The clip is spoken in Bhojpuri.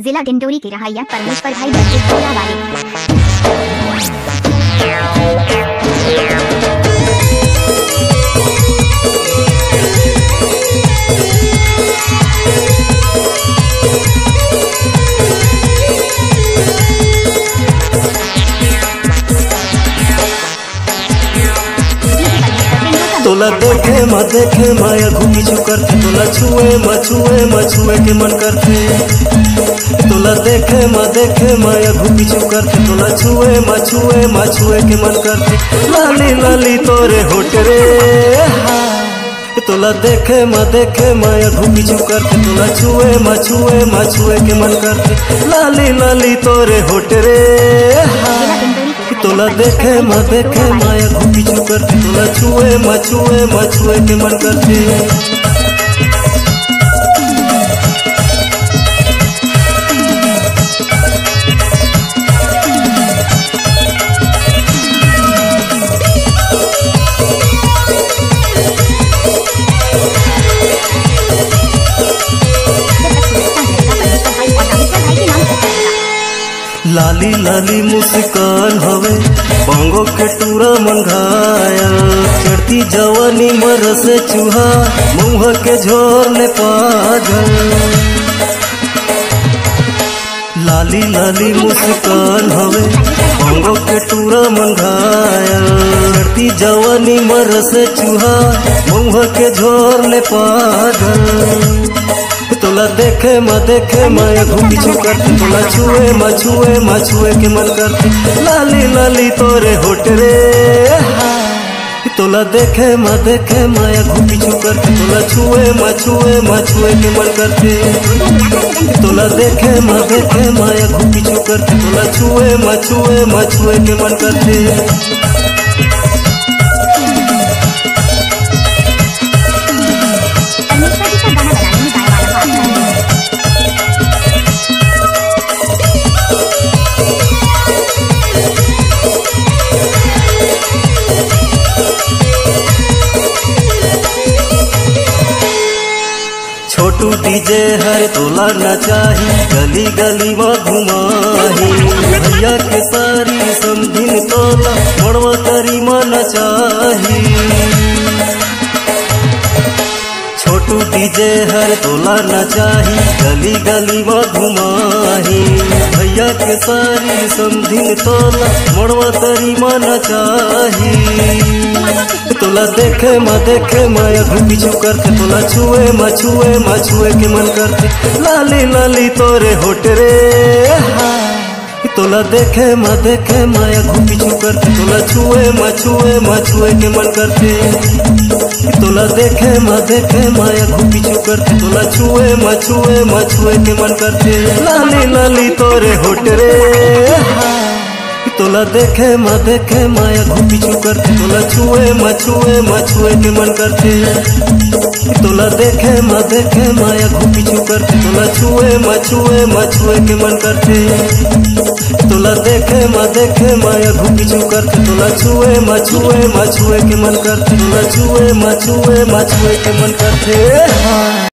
जिला डिंडोरी के रहाइया परमेश्वर भाई बच्चे टोला वाले। तोला देखे माया घूमी छू करते, तोला छुए के मन करते। तोला देखे माया घूमी छू करते, तोला छुए के मन करते। लाली लाली तोरे होठ रे, तोला देखे माया घूमी छू करते, तोला छुए के मन करते। लाली लाली तोरे होठ रे, तोला देखे माया घूमी छू करते, तोला छुए के मन करते। लाली लाली मुस्कान हवे बांगो के टूरा मंगाया, चढ़ती जवानी मर से चूहा मुँह के झोर ने पागल। लाली लाली मुस्कान हवे बांगो के टूरा मंगाया, चढ़ती जवानी मर से चूहा मुँह के झोर ने पागल। तोला देखे माया घूमी छू करते, तोला छुए के मन करते। लाली लाली तोरे होठ रे, तोला देखे माया घूमी छू करते, तोला छुए के मन करते। तोला देखे माया घूमी छू करते, तोला छुए के मन करते। छोटू डीजे हर तोला नचाही, गली गली में घुमाही। भैया के सारी समझिन तोला मड़वा करी में नचाही। छोटू डीजे हर तोला नचाही, गली गली में घुमाही। भैया के सारी समझिन तोला मड़वा करी में नचाही। तोला देखे माया घूमी छू करते, तोला छुए के मन करते। लाली लाली तोरे होठ रे, तोला देखे माया घूमी छू करते, तोला छुए के मन करते। तोला देखे माया घूमी छू करते, तोला छुए के मन करते। लाली लाली तोरे होठ रे, तोला देखे माया घूमी छू करते, तोला छुए के मन करते। तोला देखे माया घूमी छू करते, तोला छुए के मन करते। तोला देखे माया घूमी छू करते, तोला छुए के मन करते। तोला छुए के मन करते।